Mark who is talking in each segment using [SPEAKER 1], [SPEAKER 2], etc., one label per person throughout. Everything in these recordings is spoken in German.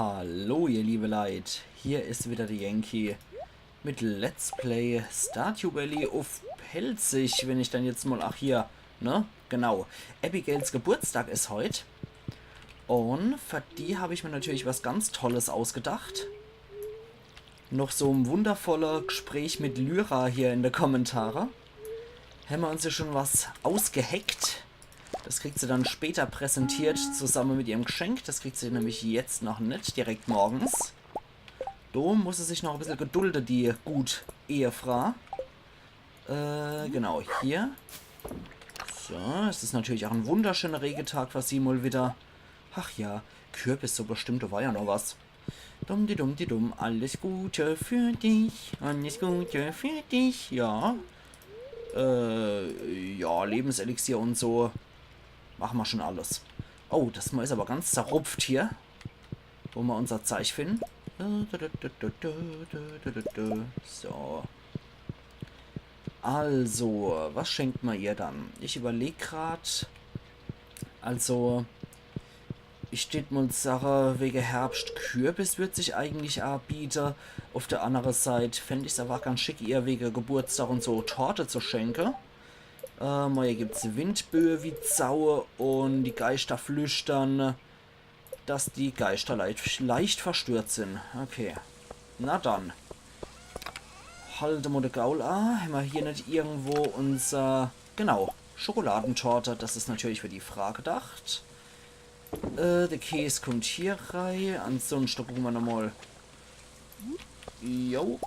[SPEAKER 1] Hallo ihr liebe Leid, hier ist wieder der Yankee mit Let's Play Stardew Valley auf Pelzig, wenn ich dann jetzt mal, ach hier, ne, genau, Abigails Geburtstag ist heute und für die habe ich mir natürlich was ganz Tolles ausgedacht. Noch so ein wundervoller Gespräch mit Lyra hier in den Kommentaren. Haben wir uns ja schon was ausgeheckt. Das kriegt sie dann später präsentiert, zusammen mit ihrem Geschenk. Das kriegt sie nämlich jetzt noch nicht, direkt morgens. Da muss sie sich noch ein bisschen gedulden, die gut Ehefrau. Genau, hier. So, es ist natürlich auch ein wunderschöner Regetag, was sie mal wieder... Ach ja, Kürbis so bestimmt, da war ja noch was. Dumm, die dumm, alles Gute für dich, alles Gute für dich, ja. Ja, Lebenselixier und so. Machen wir schon alles. Oh, das Mal ist aber ganz zerrupft hier. Wo wir unser Zeichen finden. So. Also, was schenkt man ihr dann? Ich überlege gerade. Also, ich steht mal Sache wegen Herbst. Kürbis wird sich eigentlich anbieten. Auf der anderen Seite fände ich es aber ganz schick, ihr wegen Geburtstag und so Torte zu schenken. Hier gibt es Windböe wie Zaue und die Geister flüstern, dass die Geister leicht verstört sind. Okay. Na dann. Halte mal den Gaul an. Haben wir hier nicht irgendwo unser... Genau. Schokoladentorte. Das ist natürlich für die Frage gedacht. Der Käse kommt hier rein. Ansonsten gucken wir nochmal. Jo.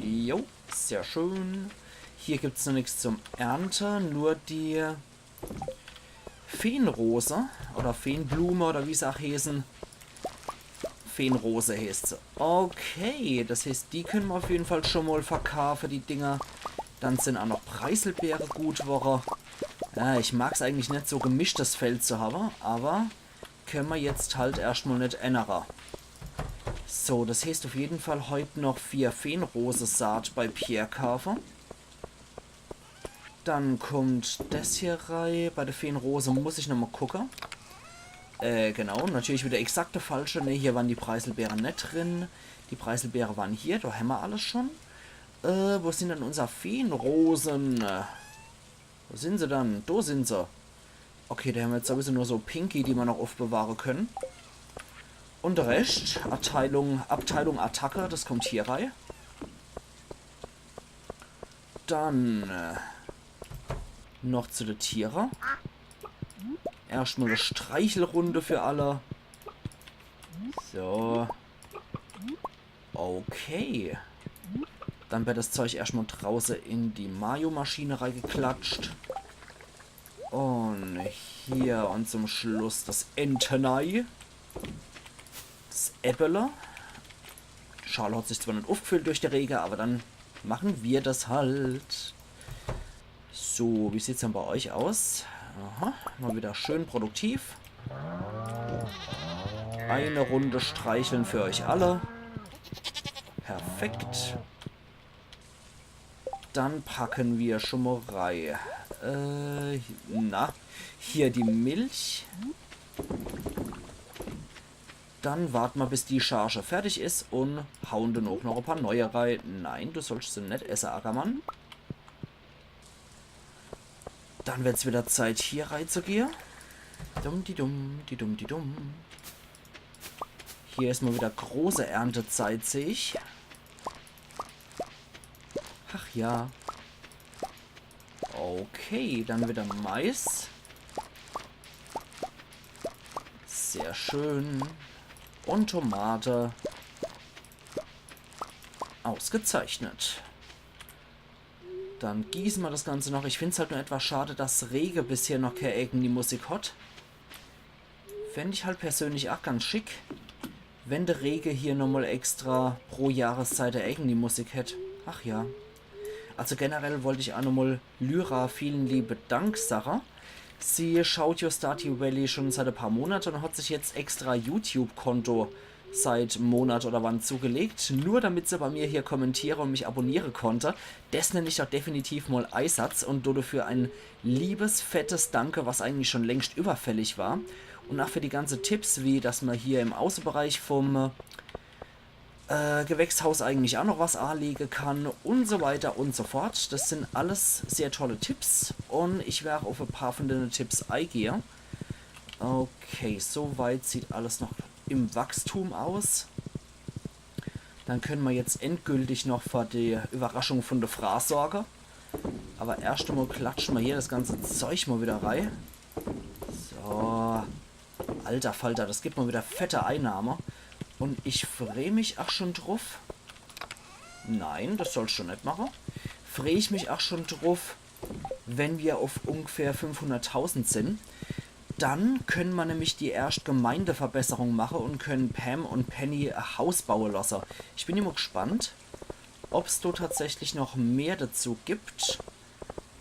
[SPEAKER 1] Jo. Sehr schön. Hier gibt es noch nichts zum Ernten, nur die Feenrose oder Feenblume oder wie sie auch heißen. Feenrose heißt sie. Okay, das heißt, die können wir auf jeden Fall schon mal verkaufen, die Dinger. Dann sind auch noch Preiselbeere gut Woche. Ja, ich mag es eigentlich nicht so gemischtes Feld zu haben, aber können wir jetzt halt erstmal nicht ändern. So, das heißt auf jeden Fall heute noch 4 Feenrose-Saat bei Pierre kaufen. Dann kommt das hier rein. Bei der Feenrose muss ich nochmal gucken. Genau, natürlich wieder exakte falsche. Ne, hier waren die Preiselbeeren nicht drin. Die Preiselbeeren waren hier, da haben wir alles schon. Wo sind denn unsere Feenrosen? Wo sind sie dann? Da sind sie. Okay, da haben wir jetzt sowieso nur so Pinky, die wir noch aufbewahren können. Und der Rest, Abteilung Attacke, das kommt hier rein. Dann... noch zu den Tieren. Erstmal eine Streichelrunde für alle. So. Okay. Dann wird das Zeug erstmal draußen in die Mayo-Maschine reingeklatscht. Und hier und zum Schluss das Entenei. Das Äppele. Die Schale hat sich zwar nicht aufgefüllt durch die Regen, aber dann machen wir das halt. So, wie sieht es denn bei euch aus? Aha, mal wieder schön produktiv. Eine Runde streicheln für euch alle. Perfekt. Dann packen wir schon mal rein. Na, hier die Milch. Dann warten wir, bis die Charge fertig ist und hauen dann auch noch ein paar neue rein. Nein, du sollst sie nicht essen, Ackermann. Dann wird es wieder Zeit, hier reinzugehen. Dumm, die dumm, die dumm, die dumm. Hier ist mal wieder große Erntezeit, sehe ich. Ach ja. Okay, dann wieder Mais. Sehr schön. Und Tomate. Ausgezeichnet. Dann gießen wir das Ganze noch. Ich finde es halt nur etwas schade, dass Rege bisher noch keine Ecken die Musik hat. Fände ich halt persönlich auch ganz schick, wenn der Rege hier nochmal extra pro Jahreszeit der Ecken die Musik hätte. Ach ja. Also generell wollte ich auch nochmal Lyra vielen liebe Dank sagen. Sie schaut ja Stardew Valley schon seit ein paar Monaten und hat sich jetzt extra YouTube-Konto seit Monat oder wann zugelegt, nur damit sie bei mir hier kommentiere und mich abonnieren konnte. Das nenne ich doch definitiv mal Einsatz und dafür ein liebes, fettes Danke, was eigentlich schon längst überfällig war. Und auch für die ganzen Tipps, wie dass man hier im Außenbereich vom Gewächshaus eigentlich auch noch was anlegen kann und so weiter und so fort. Das sind alles sehr tolle Tipps und ich werde auf ein paar von den Tipps eingehen. Okay, soweit sieht alles noch im Wachstum aus. Dann können wir jetzt endgültig noch für die Überraschung von der Fraß sorgen. Aber erst einmal klatschen wir hier das ganze Zeug mal wieder rein. So. Alter Falter, das gibt mal wieder fette Einnahme. Und ich freue mich auch schon drauf. Nein, das soll ich schon nicht machen. Freue ich mich auch schon drauf, wenn wir auf ungefähr 500.000 sind. Dann können wir nämlich die erste Gemeindeverbesserung machen und können Pam und Penny ein Haus bauen lassen. Ich bin immer gespannt, ob es da tatsächlich noch mehr dazu gibt.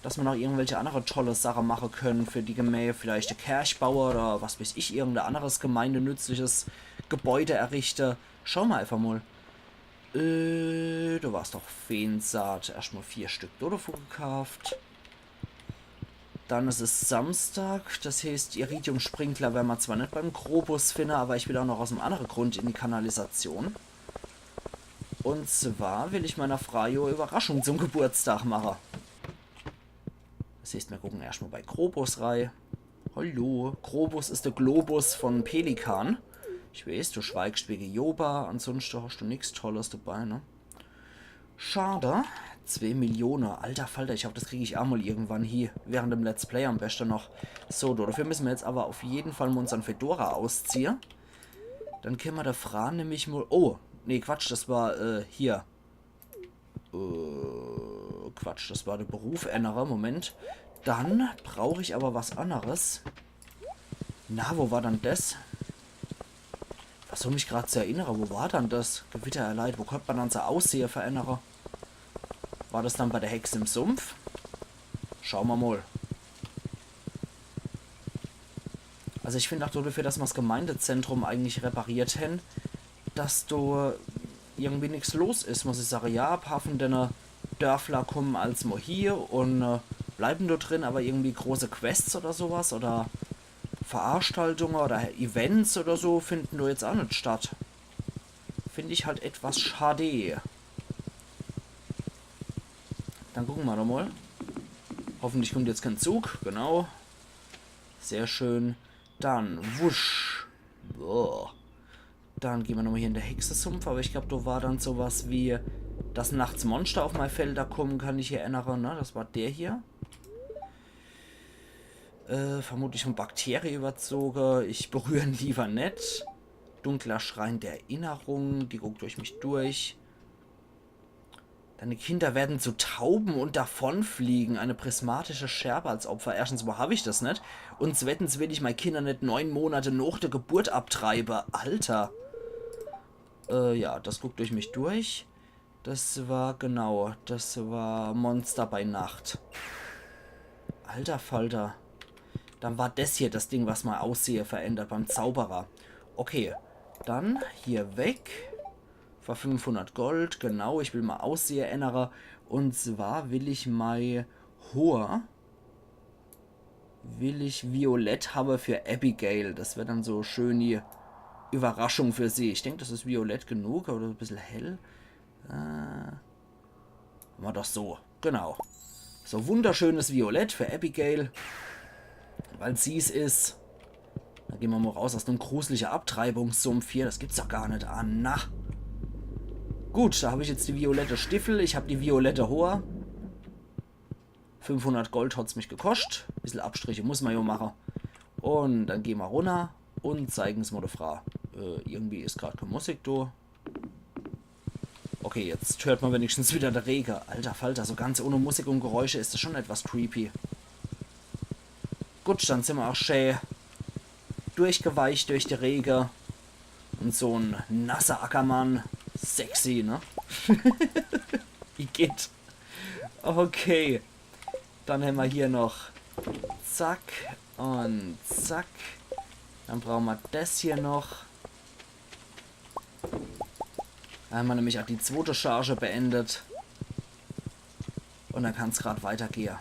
[SPEAKER 1] Dass wir noch irgendwelche andere tolle Sachen machen können für die Gemähe. Vielleicht eine Kirchbauer oder was weiß ich, irgendein anderes gemeinnützliches Gebäude errichten. Schauen wir einfach mal. Du warst doch Feensaat. Erstmal 4 Stück Dodofo gekauft. Dann ist es Samstag. Das heißt, Iridium-Sprinkler werden wir zwar nicht beim Krobus finden, aber ich will auch noch aus einem anderen Grund in die Kanalisation. Und zwar will ich meiner Frau Überraschung zum Geburtstag machen. Das heißt, wir gucken erstmal bei Krobus rein. Hallo, Krobus ist der Globus von Pelikan. Ich weiß, du schweigst wegen Joba, ansonsten hast du nichts Tolles dabei, ne? Schade. 2 Millionen, alter Falter, ich hoffe, das kriege ich auch mal irgendwann hier, während dem Let's Play am besten noch. So, dafür müssen wir jetzt aber auf jeden Fall mal unseren Fedora ausziehen. Dann können wir da fragen, nämlich mal... Oh, nee, Quatsch, das war, hier. Quatsch, das war der Beruf ändere, Moment. Dann brauche ich aber was anderes. Na, wo war dann das? Was soll mich gerade zu erinnern, wo war dann das? Gewittererleid, wo konnte man dann so Aussehen verändern? War das dann bei der Hexe im Sumpf? Schauen wir mal. Also ich finde auch dafür, dass wir das Gemeindezentrum eigentlich repariert haben, dass da irgendwie nichts los ist, muss ich sagen. Ja, ein paar von den Dörfler kommen als mal hier und bleiben da drin, aber irgendwie große Quests oder sowas oder Veranstaltungen oder Events oder so finden da jetzt auch nicht statt. Finde ich halt etwas schade. Dann gucken wir doch mal. Hoffentlich kommt jetzt kein Zug. Genau. Sehr schön. Dann, wusch. Boah. Dann gehen wir nochmal hier in der Hexensumpf. Aber ich glaube, da war dann sowas wie, dass nachts Monster auf mein Felder kommen, kann ich hier erinnern. Ne? Das war der hier. Vermutlich von Bakterien überzogen. Ich berühre ihn lieber nicht. Dunkler Schrein der Erinnerung. Die guckt durch mich durch. Deine Kinder werden zu Tauben und davonfliegen. Eine prismatische Scherbe als Opfer. Erstens, wo habe ich das nicht? Und zweitens will ich meine Kinder nicht 9 Monate nach der Geburt abtreiben. Alter. Ja, das guckt durch mich durch. Das war, genau, das war Monster bei Nacht. Alter Falter. Dann war das hier das Ding, was mal Aussehe verändert beim Zauberer. Okay, dann hier weg. Für 500 Gold, genau, ich will mal Aussehe ändern. Und zwar will ich mal hoher. Will ich Violett haben für Abigail. Das wäre dann so schön die Überraschung für sie. Ich denke, das ist Violett genug, oder ein bisschen hell. Machen wir doch so, genau. So wunderschönes Violett für Abigail. Weil sie es ist. Dann gehen wir mal raus aus dem gruseligen Abtreibungssumpf hier. Das gibt's doch gar nicht. Ah, na. Gut, da habe ich jetzt die violette Stiefel. Ich habe die violette Hoher. 500 Gold hat es mich gekostet. Ein bisschen Abstriche muss man ja machen. Und dann gehen wir runter und zeigen es mal der Frau. Irgendwie ist gerade keine Musik da. Okay, jetzt hört man wenigstens wieder der Regen. Alter Falter, so ganz ohne Musik und Geräusche ist das schon etwas creepy. Gut, dann sind wir auch schön durchgeweicht durch die Regen. Und so ein nasser Ackermann. Sexy, ne? Wie geht? Okay. Dann haben wir hier noch zack und zack. Dann brauchen wir das hier noch. Da haben wir nämlich auch die zweite Charge beendet. Und dann kann es gerade weitergehen.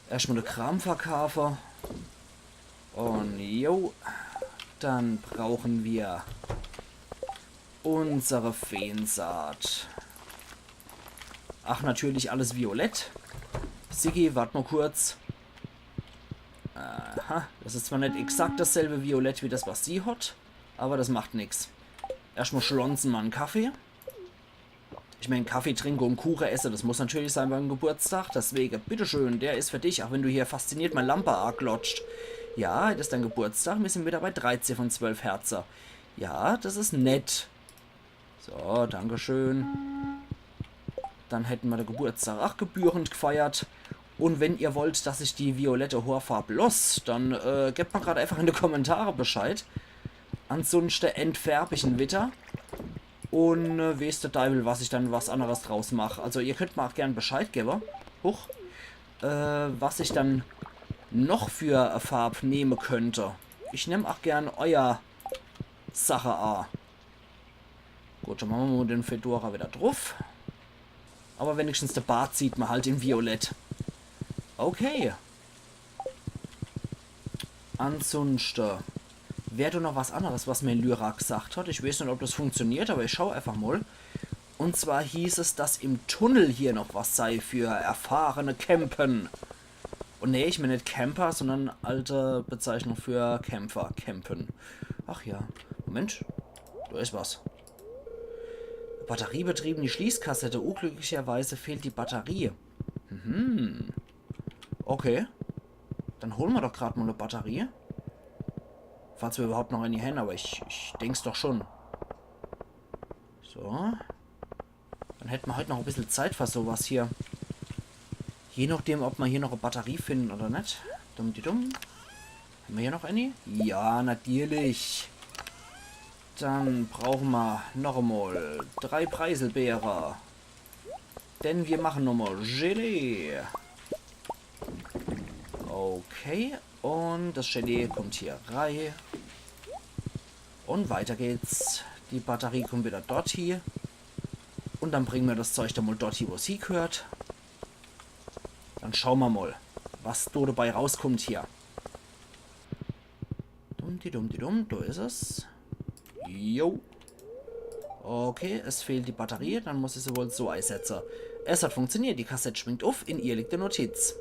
[SPEAKER 1] Erstmal eine Kramverkäufer. Und jo, dann brauchen wir unsere Feensaat. Ach, natürlich alles violett. Siggi, warte mal kurz. Aha, das ist zwar nicht exakt dasselbe Violett wie das, was sie hat, aber das macht nichts. Erstmal schlonzen wir einen Kaffee. Ich meine, Kaffee trinke und Kuchen esse, das muss natürlich sein beim Geburtstag. Deswegen, bitteschön, der ist für dich, auch wenn du hier fasziniert mein Lampe anglotscht. Ja, das ist dein Geburtstag, wir sind wieder bei 13 von 12 Herzen. Ja, das ist nett. So, dankeschön. Dann hätten wir den Geburtstag auch gebührend gefeiert. Und wenn ihr wollt, dass ich die violette Haarfarbe los, dann gebt mal gerade einfach in die Kommentare Bescheid. Ansonsten entfärbe ich ihn wieder. Und weiß der Teufel, was ich dann was anderes draus mache. Also ihr könnt mir auch gerne Bescheid geben. Huch. Was ich dann noch für Farbe nehmen könnte. Ich nehme auch gern euer Sache an. Gut, dann machen wir mal den Fedora wieder drauf. Aber wenigstens der Bart sieht man halt in Violett. Okay. Ansonsten wäre doch noch was anderes, was mir Lyra gesagt hat. Ich weiß nicht, ob das funktioniert, aber ich schaue einfach mal. Und zwar hieß es, dass im Tunnel hier noch was sei für erfahrene Campen. Und nee, ich meine nicht Camper, sondern alte Bezeichnung für Kämpfer. Campen. Ach ja. Moment. Da ist was. Batteriebetrieben, die Schließkassette. Unglücklicherweise fehlt die Batterie. Okay. Dann holen wir doch gerade mal eine Batterie. Falls wir überhaupt noch in die Hände, aber ich denke es doch schon. So. Dann hätten wir heute noch ein bisschen Zeit für sowas hier. Je nachdem, ob wir hier noch eine Batterie finden oder nicht. Dumm die dumm. Haben wir hier noch eine? Ja, natürlich. Dann brauchen wir noch einmal 3 Preiselbeere. Denn wir machen nochmal Gelee. Okay. Und das Gelee kommt hier rein. Und weiter geht's. Die Batterie kommt wieder dort hier. Und dann bringen wir das Zeug dann mal dort hier, wo es hingehört. Dann schauen wir mal, was da dabei rauskommt hier. Dumm, da ist es. Jo. Okay, es fehlt die Batterie, dann muss ich sie wohl so einsetzen. Es hat funktioniert, die Kassette schwingt auf, in ihr liegt die Notiz.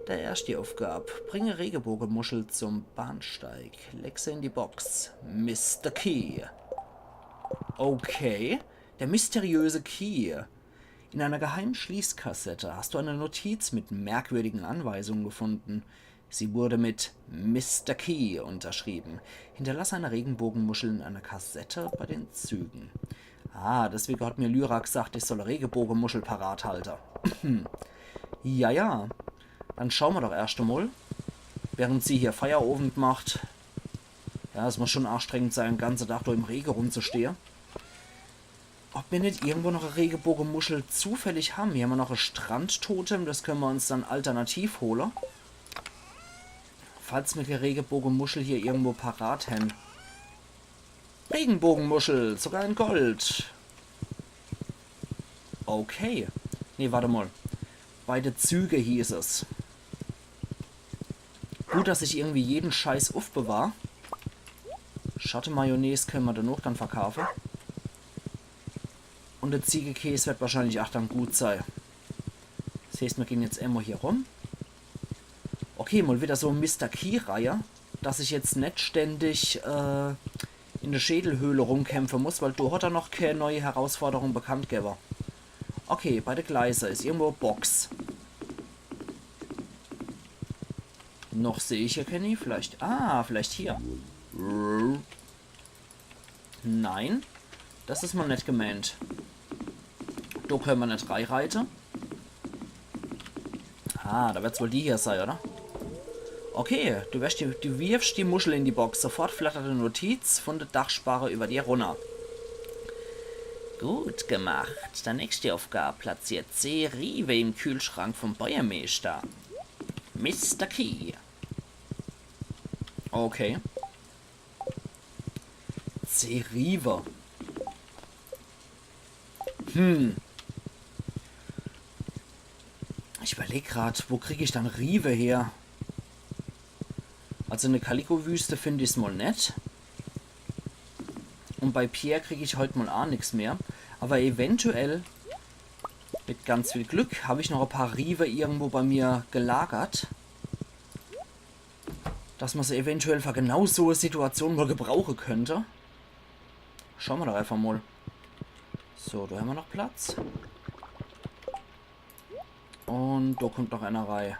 [SPEAKER 1] Der erste Aufgabe. Bringe Regenbogenmuschel zum Bahnsteig. Leg sie in die Box. Mr. Key. Okay. Der mysteriöse Key. In einer geheimen Schließkassette hast du eine Notiz mit merkwürdigen Anweisungen gefunden. Sie wurde mit Mr. Key unterschrieben. Hinterlasse eine Regenbogenmuschel in einer Kassette bei den Zügen. Ah, deswegen hat mir Lyra gesagt, ich soll eine Regenbogenmuschel parat halten. Ja. Dann schauen wir doch erst einmal, während sie hier Feierabend macht. Ja, es muss schon anstrengend sein, den ganzen Tag durch im Regen rumzustehen. Ob wir nicht irgendwo noch eine Regenbogenmuschel zufällig haben. Hier haben wir noch ein Strandtotem, das können wir uns dann alternativ holen. Falls wir die Regenbogenmuschel hier irgendwo parat haben. Regenbogenmuschel, sogar in Gold. Okay. Nee, warte mal. Beide Züge hieß es. Gut, dass ich irgendwie jeden Scheiß aufbewahre. Schatte-Mayonnaise können wir dann noch dann verkaufen. Und der Ziegekäse wird wahrscheinlich auch dann gut sein. Das heißt, wir gehen jetzt immer hier rum. Okay, mal wieder so Mr. Key-Reihe, dass ich jetzt nicht ständig in der Schädelhöhle rumkämpfen muss, weil du hat er noch keine neue Herausforderung bekannt gegeben. Okay, bei der Gleise ist irgendwo Box. Noch sehe ich hier keine, vielleicht. Ah, vielleicht hier. Nein, das ist mal nicht gemeint. Da können wir nicht reinreiten. Ah, da wird es wohl die hier sein, oder? Okay, du wirfst die Muschel in die Box. Sofort flattert eine Notiz von der Dachsparre über dir runter. Gut gemacht. Der nächste Aufgabe platziert C. Rive im Kühlschrank vom Bäuermeister. Mr. Key. Okay. C. Rive. Ich überlege gerade, wo kriege ich dann Rive her? Also eine Calico-Wüste finde ich es mal nett. Und bei Pierre kriege ich heute mal auch nichts mehr. Aber eventuell, mit ganz viel Glück, habe ich noch ein paar Rive irgendwo bei mir gelagert. Dass man sie eventuell für genau so eine Situation mal gebrauchen könnte. Schauen wir doch einfach mal. So, da haben wir noch Platz. Und da kommt noch einer rein.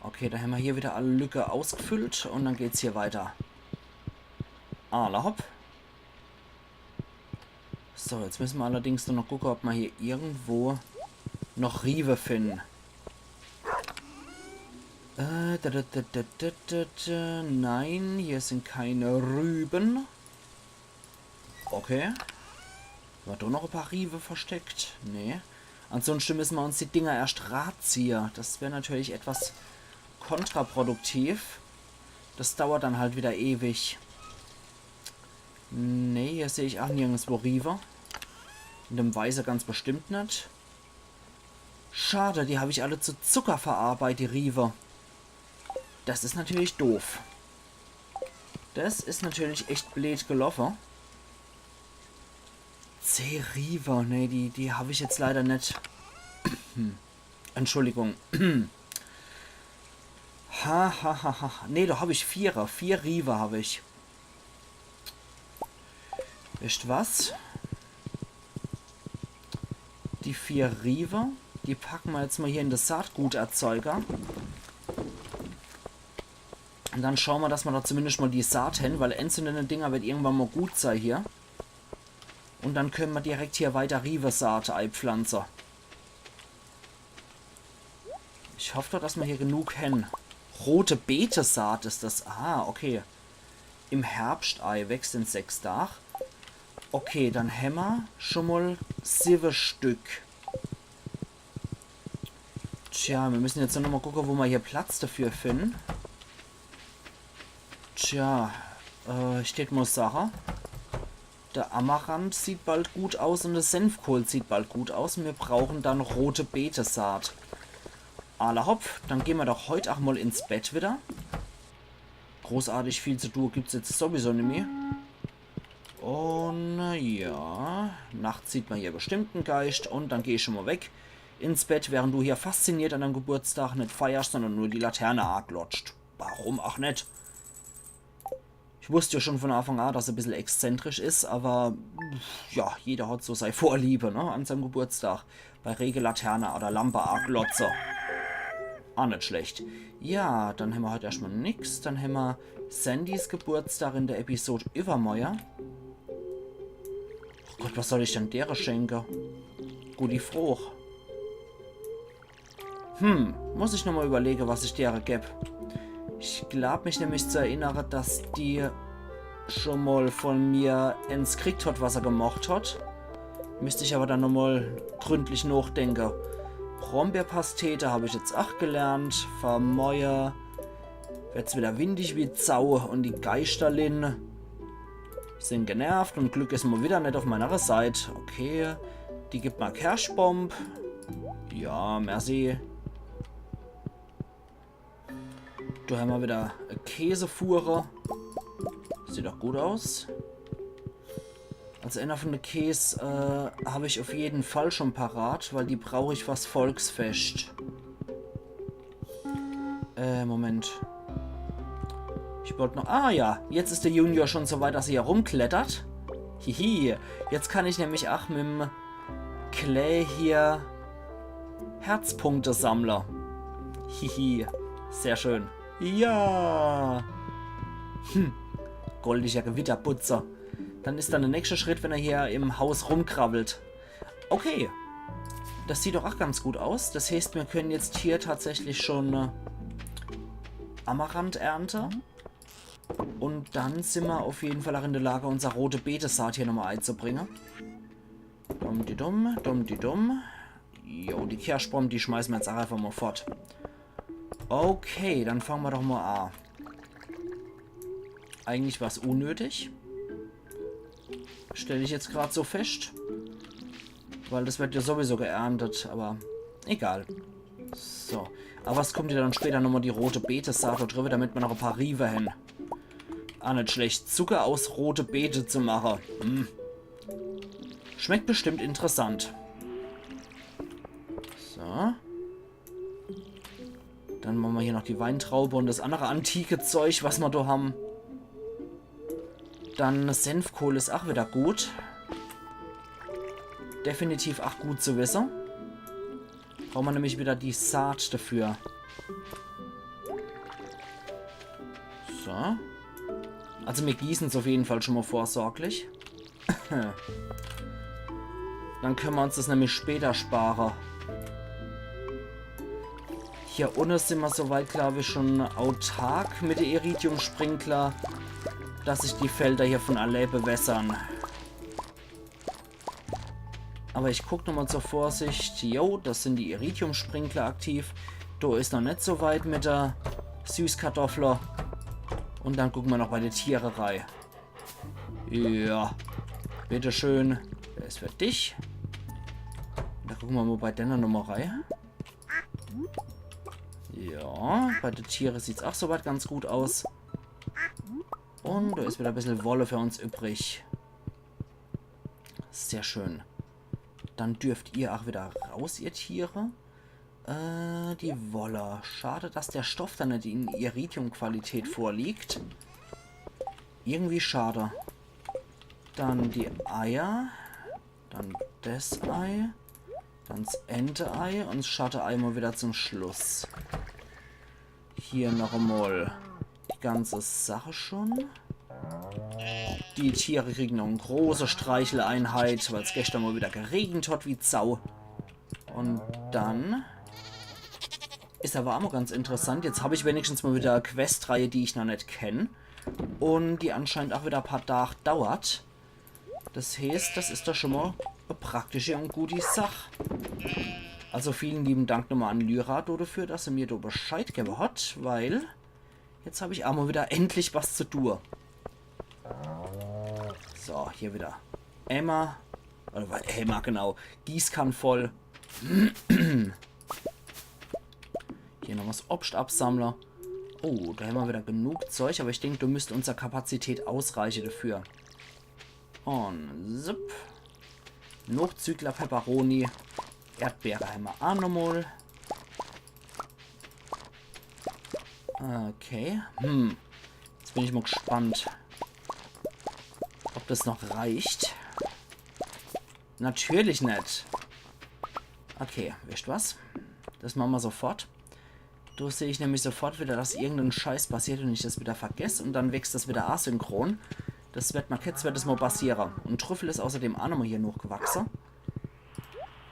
[SPEAKER 1] Okay, da haben wir hier wieder alle Lücke ausgefüllt und dann geht's hier weiter. Ala hopp. So, jetzt müssen wir allerdings nur noch gucken, ob wir hier irgendwo noch Rive finden. Nein, hier sind keine Rüben. Okay. War doch noch ein paar Rive versteckt? Nee. Ansonsten müssen wir uns die Dinger erst raziehen. Das wäre natürlich etwas kontraproduktiv. Das dauert dann halt wieder ewig. Nee, hier sehe ich auch nirgendwo Rive. In dem Weiße ganz bestimmt nicht. Schade, die habe ich alle zu Zucker verarbeitet, die Rive. Das ist natürlich doof. Das ist natürlich echt blöd gelaufen. C-Rive, nee, die habe ich jetzt leider nicht. Entschuldigung. Ha. Nee, da habe ich 4. 4 Rive habe ich. Wisst was? Die 4 Rive, die packen wir jetzt mal hier in das Saatguterzeuger. Und dann schauen wir, dass wir da zumindest mal die Saat hin, weil entzündende Dinger wird irgendwann mal gut sein hier. Und dann können wir direkt hier weiter Rive-Saat einpflanzen. Ich hoffe doch, dass wir hier genug hin. Rote Beete-Saat ist das. Ah, okay. Im Herbstei wächst in 6 Tagen. Okay, dann haben wir schon mal 7 Stück. Tja, wir müssen jetzt noch mal gucken, wo wir hier Platz dafür finden. Tja, ich denke mal Sache. Der Amaranth sieht bald gut aus und der Senfkohl sieht bald gut aus. Und wir brauchen dann rote Beete-Saat. Ala hopp, dann gehen wir doch heute auch mal ins Bett wieder. Großartig viel zu tun gibt es jetzt sowieso nicht mehr. Und ja, nachts sieht man hier bestimmt einen Geist und dann gehe ich schon mal weg ins Bett, während du hier fasziniert an deinem Geburtstag nicht feierst, sondern nur die Laterne anglotscht. Warum auch nicht? Ich wusste ja schon von Anfang an, dass er ein bisschen exzentrisch ist, aber ja, jeder hat so seine Vorliebe, ne, an seinem Geburtstag. Bei Regelaterne oder Lampe anglotze. Auch nicht schlecht. Ja, dann haben wir heute erstmal nichts. Dann haben wir Sandys Geburtstag in der Episode Übermeuer. Oh Gott, was soll ich denn der schenken? Gute Froh. Muss ich nochmal überlegen, was ich der gebe. Ich glaube mich nämlich zu erinnern, dass die schon mal von mir ins gekriegt hat, was er gemacht hat. Müsste ich aber dann nochmal gründlich nachdenken. Brombeerpastete habe ich jetzt auch gelernt. Vermäuer. Wird's wieder windig wie Zau und die Geisterlin sind genervt und Glück ist mal wieder nicht auf meiner Seite. Okay, die gibt mal Kirschbomb. Ja, merci. Da haben wir wieder eine Käsefuhre. Sieht doch gut aus. Als einer von den Käse habe ich auf jeden Fall schon parat, weil die brauche ich fürs Volksfest. Moment. Ich wollte noch... Ah ja, jetzt ist der Junior schon so weit, dass er hier rumklettert. Hihi. Jetzt kann ich nämlich auch mit dem Clay hier Herzpunkte sammler. Hihi. Sehr schön. Ja. Goldiger Gewitterputzer. Dann ist dann der nächste Schritt, wenn er hier im Haus rumkrabbelt. Okay. Das sieht doch auch ganz gut aus. Das heißt, wir können jetzt hier tatsächlich schon Amaranth ernten. Und dann sind wir auf jeden Fall auch in der Lage, unsere rote Beete-Saat hier nochmal einzubringen. Dumm-di-dumm, dumm-di-dumm. Jo, die Kirschbomben, die schmeißen wir jetzt auch einfach mal fort. Okay, dann fangen wir doch mal an. Eigentlich war es unnötig. Stelle ich jetzt gerade so fest. Weil das wird ja sowieso geerntet, aber egal. So. Aber es kommt ja dann später nochmal die rote Beete-Saat drüber, damit man noch ein paar Rive hin. Ah, nicht schlecht. Zucker aus rote Beete zu machen. Hm. Schmeckt bestimmt interessant. So. Dann machen wir hier noch die Weintraube und das andere antike Zeug, was wir da haben. Dann Senfkohl ist auch wieder gut. Definitiv auch gut zu wissen. Brauchen wir nämlich wieder die Saat dafür. So. Also wir gießen es auf jeden Fall schon mal vorsorglich. Dann können wir uns das nämlich später sparen. Hier unten sind wir soweit, glaube ich, schon autark mit der Iridium-Sprinkler, dass sich die Felder hier von allein bewässern. Aber ich gucke nochmal zur Vorsicht. Jo, das sind die Iridium-Sprinkler aktiv. Da ist noch nicht so weit mit der Süßkartoffler. Und dann gucken wir noch bei der Tiererei. Ja, bitteschön. Der ist für dich. Da gucken wir mal bei der Nummerei. Ja, bei den Tieren sieht es auch soweit ganz gut aus. Und da ist wieder ein bisschen Wolle für uns übrig. Sehr schön. Dann dürft ihr auch wieder raus, ihr Tiere. Die Wolle. Schade, dass der Stoff dann nicht in Iridium-Qualität vorliegt. Irgendwie schade. Dann die Eier. Dann das Ei. Dann das Ente-Ei und das Schatte-Ei mal wieder zum Schluss. Hier noch einmal die ganze Sache schon. Die Tiere kriegen noch eine große Streicheleinheit, weil es gestern mal wieder geregnet hat wie Sau. Und dann ist aber auch mal ganz interessant. Jetzt habe ich wenigstens mal wieder eine Questreihe, die ich noch nicht kenne. Und die anscheinend auch wieder ein paar Tage dauert. Das heißt, das ist doch schon mal eine praktische und gute Sache. Also vielen lieben Dank nochmal an Lyra dafür, dass er mir da Bescheid gegeben hat, weil jetzt habe ich auch mal wieder endlich was zu tun. So, hier wieder Emma. Oder Emma, genau. Gießkann voll. Hier noch was Obstabsammler. Oh, da haben wir wieder genug Zeug, aber ich denke, du müsst unsere Kapazität ausreichen dafür. Und zip. Nochzügler Pepperoni. Erdbeere haben wir auch nochmal. Okay. Jetzt bin ich mal gespannt, ob das noch reicht. Natürlich nicht. Okay, wisst was? Das machen wir sofort. Da sehe ich nämlich sofort wieder, dass irgendein Scheiß passiert und ich das wieder vergesse. Und dann wächst das wieder asynchron. Das wird mal jetzt wird das mal passieren. Und Trüffel ist außerdem auch nochmal hier noch gewachsen.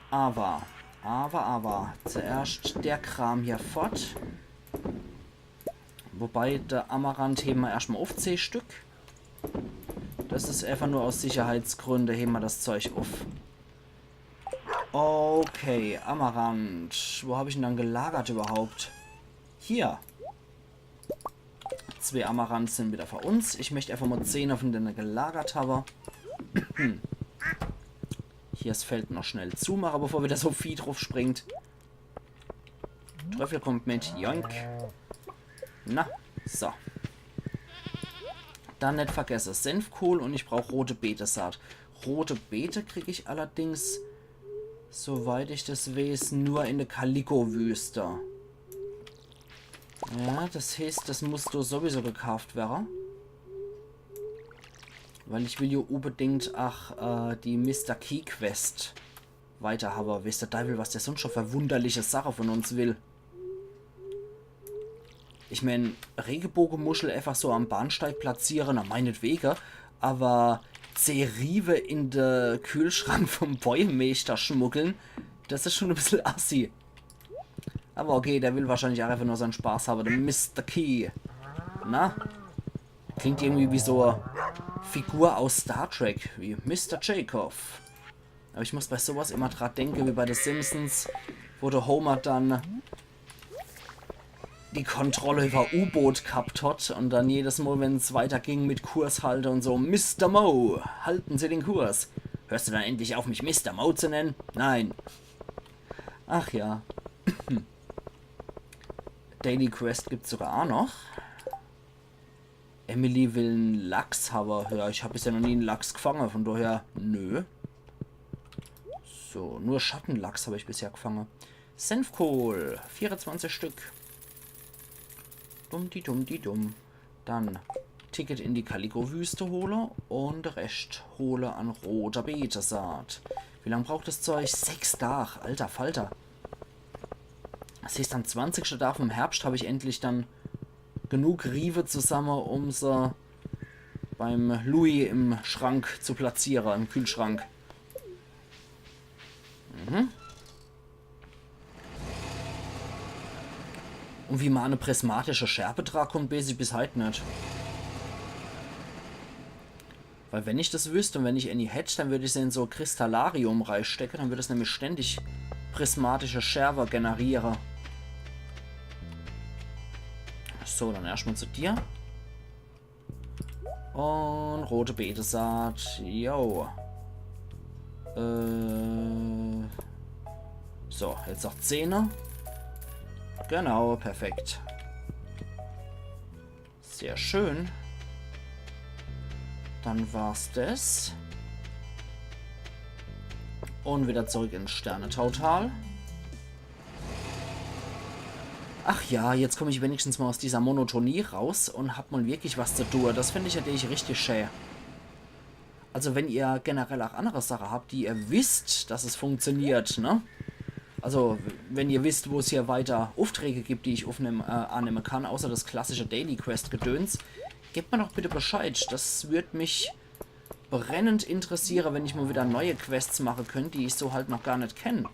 [SPEAKER 1] Aber. Zuerst der Kram hier fort. Wobei der Amaranth heben wir erstmal auf 10 Stück. Das ist einfach nur aus Sicherheitsgründen, heben wir das Zeug auf. Okay, Amaranth. Wo habe ich ihn dann gelagert überhaupt? Hier. 2 Amaranth sind wieder für uns. Ich möchte einfach mal 10 auf den gelagert habe. Hier das Feld noch schnell zumachen, bevor wieder so viel drauf springt. Trüffel kommt mit. Joink. Na, so. Dann nicht vergessen, Senfkohl und ich brauche rote Beete-Saat. Rote Beete kriege ich allerdings, soweit ich das weiß, nur in der Calico-Wüste. Ja, das heißt, das muss doch sowieso gekauft werden. Weil ich will ja unbedingt die Mr. Key Quest weiterhaben. Weiß der Teufel, was der sonst schon für wunderliche Sache von uns will. Ich meine, Regenbogenmuschel einfach so am Bahnsteig platzieren, na meinetwegen, aber Rive in den Kühlschrank vom Bäumeister schmuggeln, das ist schon ein bisschen assi. Aber okay, der will wahrscheinlich auch einfach nur seinen Spaß haben, der Mr. Key. Na? Klingt irgendwie wie so eine Figur aus Star Trek, wie Mr. Jacob. Aber ich muss bei sowas immer dran denken, wie bei The Simpsons, wo der Homer dann die Kontrolle über U-Boot gehabt hat und dann jedes Mal, wenn es weiterging mit Kurshalter und so, Mr. Mo, halten Sie den Kurs. Hörst du dann endlich auf, mich Mr. Mo zu nennen? Nein. Ach ja. Daily Quest gibt es sogar auch noch. Emily will einen Lachs haben. Ja, ich habe bisher noch nie einen Lachs gefangen, von daher nö. So, nur Schattenlachs habe ich bisher gefangen. Senfkohl, 24 Stück. Dumm. Dann Ticket in die Calico-Wüste hole und Rest hole an roter Betesaat. Wie lange braucht das Zeug? 6 Tage. Alter Falter. Das heißt, am 20. Tag im Herbst habe ich endlich dann genug Rive zusammen, um sie beim Louis im Schrank zu platzieren, im Kühlschrank. Und wie man eine prismatische Schärpe tragt, kommt bis heute nicht. Weil wenn ich das wüsste und wenn ich any hätte, dann würde ich sie in so Kristallarium reinstecken, dann würde es nämlich ständig prismatische Schärfe generieren. So, dann erstmal zu dir. Und rote Betesaat. Yo. So, jetzt noch 10er. Genau, perfekt. Sehr schön. Dann war's das. Und wieder zurück ins Sternetautal. Ach ja, jetzt komme ich wenigstens mal aus dieser Monotonie raus und hab mal wirklich was zu tun. Das finde ich natürlich richtig schön. Also wenn ihr generell auch andere Sachen habt, die ihr wisst, dass es funktioniert, ne? Also wenn ihr wisst, wo es hier weiter Aufträge gibt, die ich annehmen kann, außer das klassische Daily Quest Gedöns, gebt mir doch bitte Bescheid. Das würde mich brennend interessieren, wenn ich mal wieder neue Quests machen könnte, die ich so halt noch gar nicht kenne.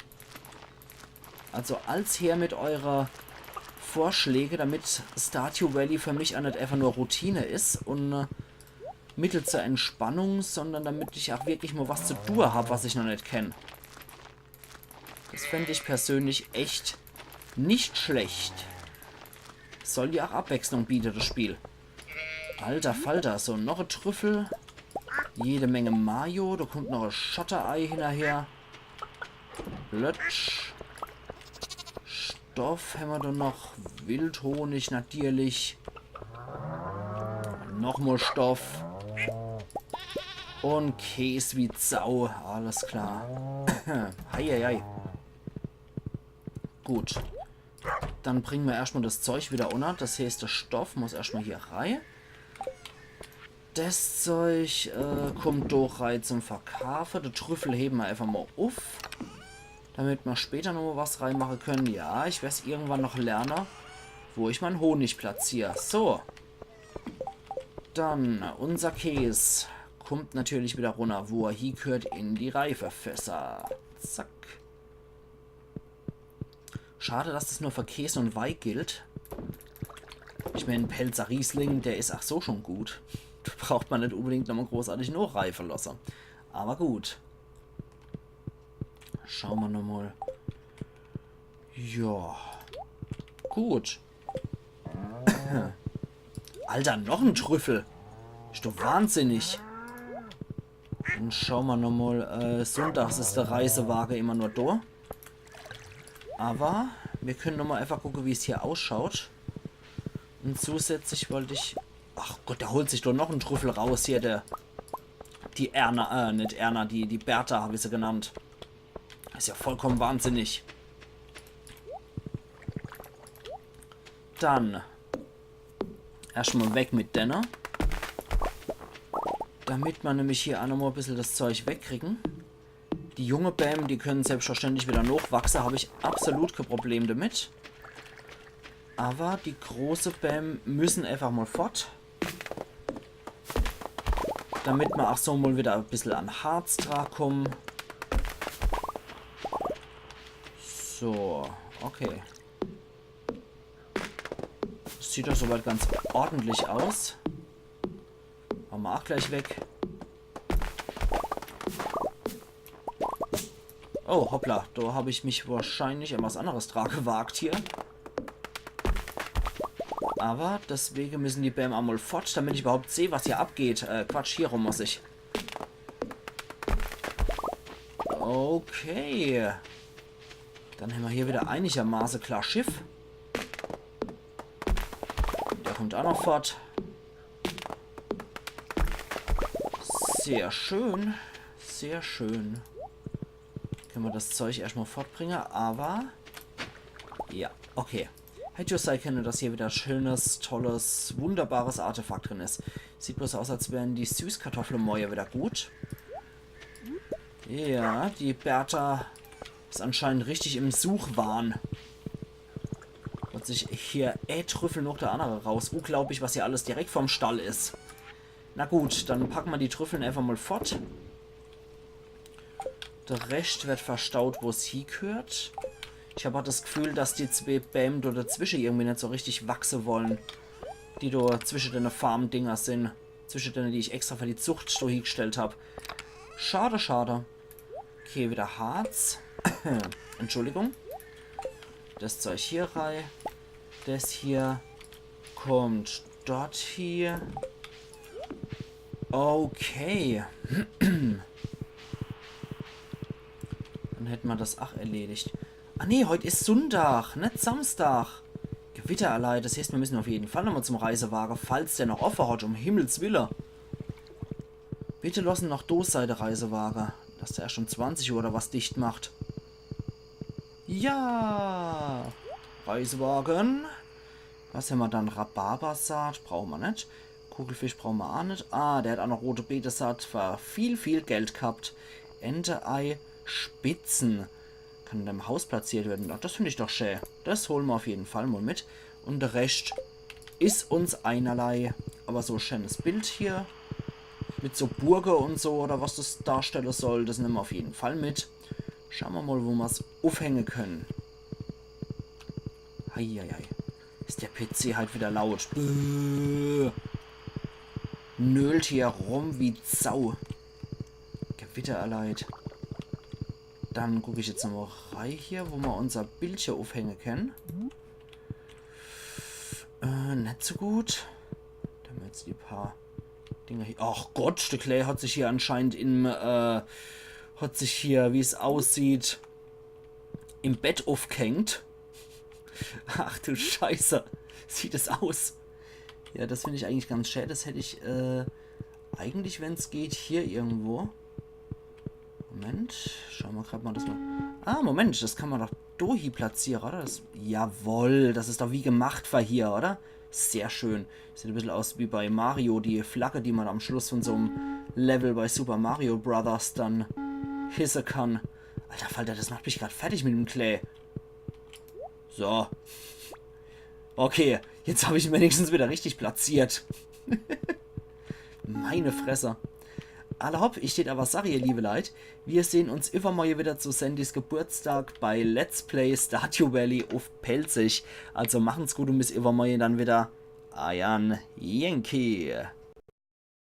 [SPEAKER 1] Also als her mit eurer Vorschläge, damit Stardew Valley für mich auch nicht einfach nur Routine ist und Mittel zur Entspannung, sondern damit ich auch wirklich mal was zu tun habe, was ich noch nicht kenne. Das fände ich persönlich echt nicht schlecht. Soll ja auch Abwechslung bieten, das Spiel. Alter Falter, so noch ein Trüffel. Jede Menge Mayo, da kommt noch ein Schotterei hinterher. Blötsch. Stoff haben wir dann noch. Wildhonig natürlich. Nochmal Stoff. Und Käse wie Sau. Alles klar. Heieiei. Gut. Dann bringen wir erstmal das Zeug wieder unter. Das heißt, der Stoff muss erstmal hier rein. Das Zeug kommt doch rein zum Verkaufen. Die Trüffel heben wir einfach mal auf. Damit wir später noch mal was reinmachen können. Ja, ich werde es irgendwann noch lernen, wo ich meinen Honig platziere. So. Dann unser Käse kommt natürlich wieder runter, wo er hier gehört, in die Reifefässer. Zack. Schade, dass das nur für Käse und Weih gilt. Ich meine, Pelzer Riesling, der ist auch so schon gut. Da braucht man nicht unbedingt nochmal großartig noch reifen lassen. Aber gut. Schauen wir nochmal. Ja. Gut. Alter, noch ein Trüffel. Ist doch wahnsinnig. Dann schauen wir nochmal. Sonntags ist der Reisewagen immer nur da. Aber wir können nochmal einfach gucken, wie es hier ausschaut. Und zusätzlich wollte ich... Ach Gott, da holt sich doch noch ein Trüffel raus hier, die Erna, nicht Erna, die Bertha habe ich sie genannt. Ist ja vollkommen wahnsinnig. Dann erstmal weg mit Denner. Damit wir nämlich hier auch nochmal ein bisschen das Zeug wegkriegen. Die junge Bäm, die können selbstverständlich wieder nachwachsen, habe ich absolut kein Problem damit. Aber die große Bäm müssen einfach mal fort. Damit wir auch so mal wieder ein bisschen an Harz dran kommen. So, okay. Das sieht doch soweit ganz ordentlich aus. Machen wir auch gleich weg. Oh, hoppla. Da habe ich mich wahrscheinlich etwas anderes dran gewagt hier. Aber deswegen müssen die Bäm einmal fort, damit ich überhaupt sehe, was hier abgeht. Quatsch, hier rum muss ich. Okay. Dann haben wir hier wieder einigermaßen klar Schiff. kommt auch noch fort. Sehr schön. Sehr schön. Können wir das Zeug erstmal fortbringen, aber... Ja, okay. Hätte ich sein können, dass hier wieder schönes, tolles, wunderbares Artefakt drin ist. Sieht bloß aus, als wären die Süßkartoffelmäuer wieder gut. Ja, die Bertha ist anscheinend richtig im Suchwahn. Und sich hier Trüffel noch der andere raus. Unglaublich, was hier alles direkt vom Stall ist. Na gut, dann packen wir die Trüffeln einfach mal fort. Der Rest wird verstaut, wo es hingehört. Ich habe auch das Gefühl, dass die zwei Bäm da dazwischen irgendwie nicht so richtig wachsen wollen. Die da zwischen den Farm-Dinger sind. Zwischen denen, die ich extra für die Zucht da hingestellt habe. Schade, schade. Okay, wieder Harz. Entschuldigung. Das Zeug hier rein. Das hier kommt dort hier. Okay. Dann hätten wir das auch erledigt. Ah nee, heute ist Sonntag, nicht Samstag. Gewitter allein, das heißt, wir müssen auf jeden Fall nochmal zum Reisewagen, falls der noch offen hat, um Himmels Willen. Bitte lassen noch Seite Reisewagen, dass der erst um 20 Uhr oder was dicht macht. Ja! Reisewagen. Was haben wir dann? Rhabarbersaat brauchen wir nicht. Kugelfisch brauchen wir auch nicht. Ah, der hat auch noch rote Betesaat. War viel Geld gehabt. Ente-Ei, Spitzen. Kann in deinem Haus platziert werden. Ach, das finde ich doch schön. Das holen wir auf jeden Fall mal mit. Und der Rest ist uns einerlei. Aber so ein schönes Bild hier. Mit so Burge und so. Oder was das darstellen soll. Das nehmen wir auf jeden Fall mit. Schauen wir mal, wo wir es aufhängen können. Heieiei. Ist der PC halt wieder laut. Nölt hier rum wie Sau. Gewitter erleid. Dann gucke ich jetzt nochmal rein hier, wo wir unser Bild hier aufhängen können. Nicht so gut. Da haben wir jetzt die paar Dinger hier. Ach Gott, der Clay hat sich hier anscheinend hat sich hier, wie es aussieht, im Bett aufgehängt. Ach du Scheiße. Sieht es aus. Ja, das finde ich eigentlich ganz schön. Das hätte ich eigentlich, wenn es geht, hier irgendwo. Moment. Schauen wir gerade mal das mal. Ah, Moment. Das kann man doch hier platzieren, oder? Das, jawohl. Das ist doch wie gemacht war hier, oder? Sehr schön. Sieht ein bisschen aus wie bei Mario. Die Flagge, die man am Schluss von so einem Level bei Super Mario Brothers dann hissen kann. Alter Falter, das macht mich gerade fertig mit dem Clay. So. Okay, jetzt habe ich ihn wenigstens wieder richtig platziert. Meine Fresse. Alle hopp, ich steht aber Sache, ihr liebe Leute. Wir sehen uns übermorgen wieder zu Sandys Geburtstag bei Let's Play Stardew Valley auf Pelzig. Also machen's gut und bis übermorgen dann wieder. Ayan Yankee.